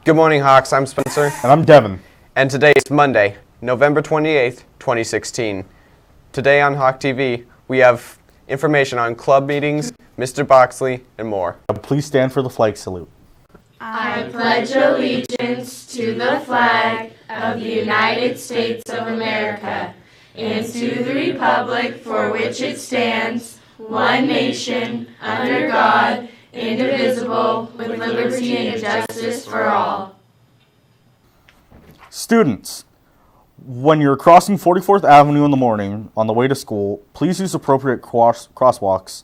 Good morning, Hawks. I'm Spencer. And I'm Devin. And today is Monday, November 28th, 2016. Today on Hawk TV, we have information on club meetings, Mr. Boxley, and more. Please stand for the flag salute. I pledge allegiance to the flag of the United States of America and to the republic for which it stands, one nation, under God, indivisible, with liberty and justice for all. Students, when you're crossing 44th Avenue in the morning on the way to school, please use appropriate crosswalks,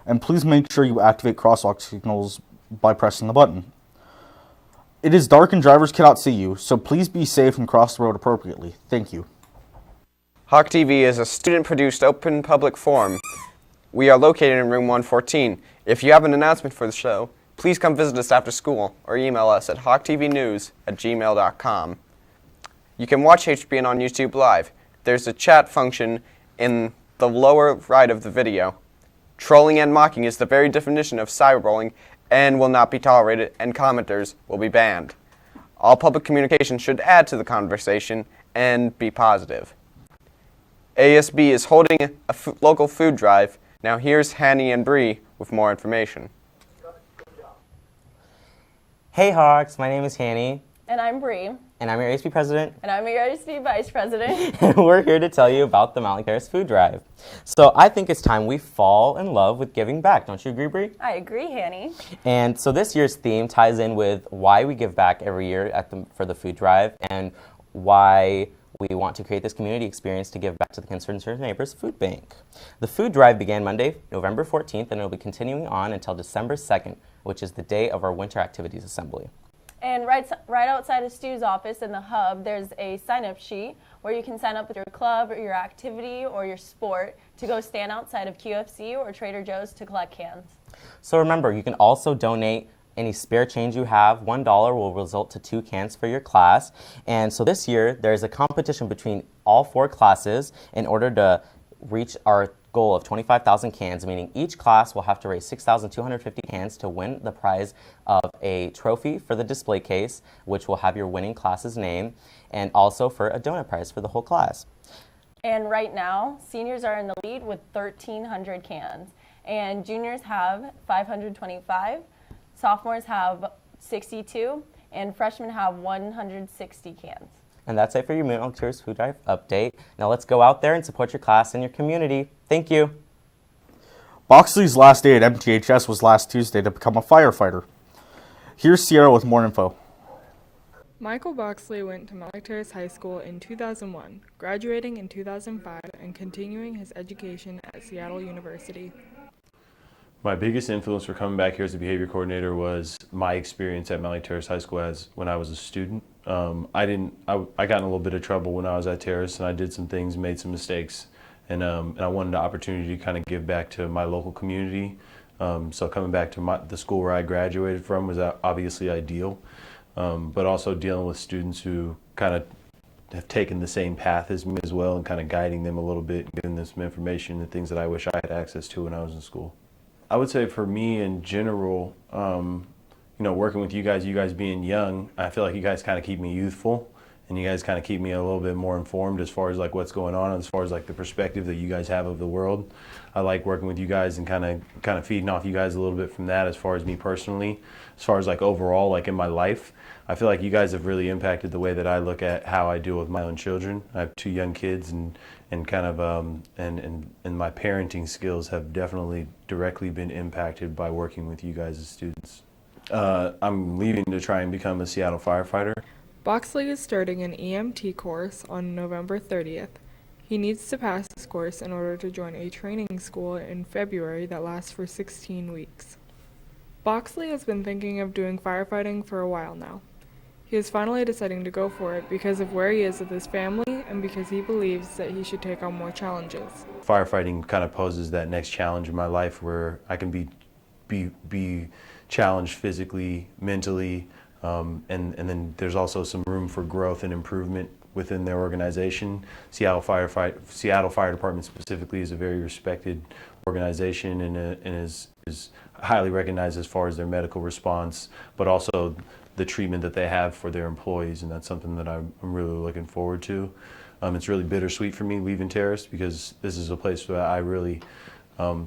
and please make sure you activate crosswalk signals by pressing the button. It is dark and drivers cannot see you, so please be safe and cross the road appropriately. Thank you. Hawk TV is a student-produced open public forum. We are located in room 114. If you have an announcement for the show, please come visit us after school or email us at hawktvnews@gmail.com. You can watch HBN on YouTube Live. There's a chat function in the lower right of the video. Trolling and mocking is the very definition of cyberbullying and will not be tolerated, and commenters will be banned. All public communication should add to the conversation and be positive. ASB is holding a local food drive. Now here's Hanny and Bree with more information. Hey Hawks, my name is Hanny. And I'm Bree. And I'm your ASB president. And I'm your ASB vice president. And we're here to tell you about the Mount Terrace Food Drive. So I think it's time we fall in love with giving back. Don't you agree, Bree? I agree, Hanny. And so this year's theme ties in with why we give back every year for the food drive and why we want to create this community experience to give back to the Concerned Neighbors Food Bank. The food drive began Monday, November 14th, and it will be continuing on until December 2nd, which is the day of our Winter Activities Assembly. And right outside of Stu's office in the hub, there's a sign-up sheet where you can sign up with your club or your activity or your sport to go stand outside of QFC or Trader Joe's to collect cans. So remember, you can also donate any spare change you have. $1 will result to 2 cans for your class. And so this year, there's a competition between all 4 classes in order to reach our goal of 25,000 cans, meaning each class will have to raise 6,250 cans to win the prize of a trophy for the display case, which will have your winning class's name, and also for a donut prize for the whole class. And right now, seniors are in the lead with 1,300 cans, and juniors have 525, sophomores have 62, and freshmen have 160 cans. And that's it for your Mount Terrace Food Drive update. Now let's go out there and support your class and your community. Thank you. Boxley's last day at MTHS was last Tuesday to become a firefighter. Here's Sierra with more info. Michael Boxley went to Mount Terrace High School in 2001, graduating in 2005 and continuing his education at Seattle University. My biggest influence for coming back here as a behavior coordinator was my experience at Mount Terrace High School when I was a student. I got in a little bit of trouble when I was at Terrace, and I did some things, made some mistakes, and I wanted the opportunity to kind of give back to my local community. So coming back to the school where I graduated from was obviously ideal, but also dealing with students who kind of have taken the same path as me as well, and kind of guiding them a little bit, giving them some information and things that I wish I had access to when I was in school. I would say for me in general, working with you guys being young, I feel like you guys kind of keep me youthful, and you guys kind of keep me a little bit more informed as far as like what's going on, as far as like the perspective that you guys have of the world. I like working with you guys and kind of feeding off you guys a little bit from that as far as me personally, as far as like overall like in my life. I feel like you guys have really impacted the way that I look at how I deal with my own children. I have 2 young kids, and kind of and my parenting skills have definitely directly been impacted by working with you guys as students. I'm leaving to try and become a Seattle firefighter. Boxley is starting an EMT course on November 30th. He needs to pass this course in order to join a training school in February that lasts for 16 weeks. Boxley has been thinking of doing firefighting for a while now. He is finally deciding to go for it because of where he is with his family and because he believes that he should take on more challenges. Firefighting kind of poses that next challenge in my life where I can be challenged physically, mentally, and then there's also some room for growth and improvement within their organization. Seattle Fire Department specifically is a very respected organization and is highly recognized as far as their medical response, but also the treatment that they have for their employees, and that's something that I'm really looking forward to. It's really bittersweet for me leaving Terrace because this is a place that I really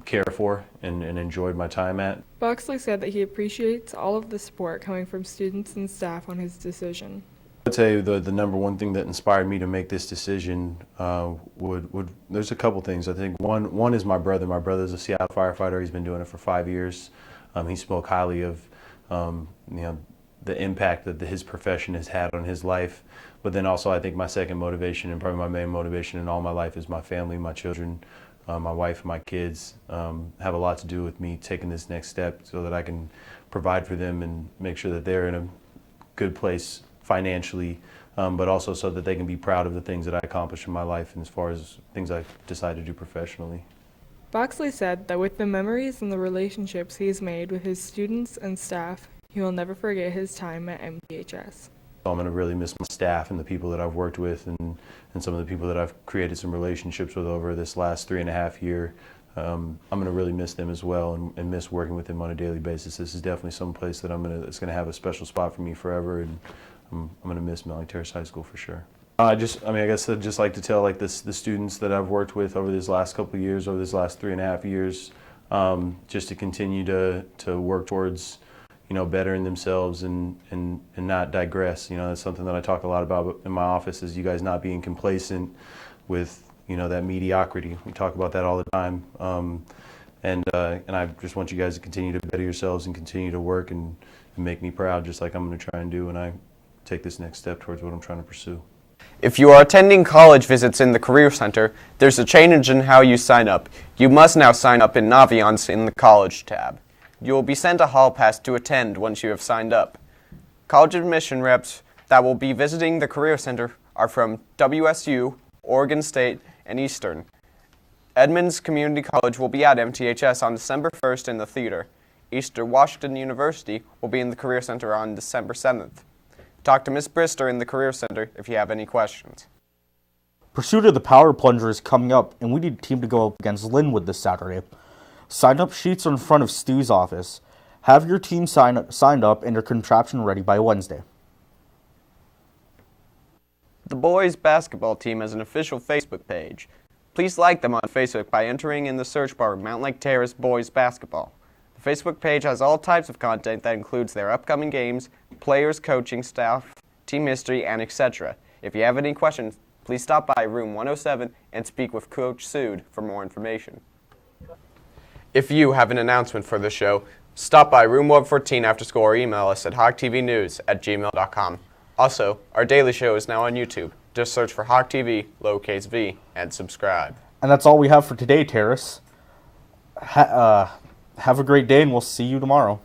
care for and enjoyed my time at. Boxley said that he appreciates all of the support coming from students and staff on his decision. I'd say the number one thing that inspired me to make this decision there's a couple things. I think one is my brother. My brother's a Seattle firefighter. He's been doing it for 5 years. He spoke highly of the impact that his profession has had on his life. But then also I think my second motivation, and probably my main motivation in all my life, is my family, my children, my wife, and my kids have a lot to do with me taking this next step so that I can provide for them and make sure that they're in a good place financially, but also so that they can be proud of the things that I accomplished in my life and as far as things I decide to do professionally. Boxley said that with the memories and the relationships he's made with his students and staff, he will never forget his time at MTHS. I'm going to really miss my staff and the people that I've worked with and some of the people that I've created some relationships with over this last 3.5 years. I'm going to really miss them as well and miss working with them on a daily basis. This is definitely some place that it's going to have a special spot for me forever, and I'm going to miss Melanie Terrace High School for sure. I guess I'd just like to tell the students that I've worked with over this last couple of years, over this last 3.5 years, just to continue to work towards bettering themselves and not digress. That's something that I talk a lot about in my office, is you guys not being complacent with that mediocrity. We talk about that all the time, and I just want you guys to continue to better yourselves and continue to work and make me proud, just like I'm going to try and do when I take this next step towards what I'm trying to pursue. If you are attending college visits in the Career Center, there's a change in how you sign up. You must now sign up in Naviance in the College tab. You will be sent a hall pass to attend once you have signed up. College admission reps that will be visiting the Career Center are from WSU, Oregon State, and Eastern. Edmonds Community College will be at MTHS on December 1st in the theater. Eastern Washington University will be in the Career Center on December 7th. Talk to Ms. Brister in the Career Center if you have any questions. Pursuit of the Power Plunger is coming up, and we need a team to go up against Linwood this Saturday. Sign-up sheets are in front of Stu's office. Have your team signed up and your contraption ready by Wednesday. The boys basketball team has an official Facebook page. Please like them on Facebook by entering in the search bar Mountain Lake Terrace Boys Basketball. The Facebook page has all types of content that includes their upcoming games, players, coaching staff, team history, and etc. If you have any questions, please stop by room 107 and speak with Coach Sood for more information. If you have an announcement for the show, stop by room 114 after school or email us at hawktvnews@gmail.com. Also, our daily show is now on YouTube. Just search for Hawk TV, lowercase v, and subscribe. And that's all we have for today, Terrace. Have a great day, and we'll see you tomorrow.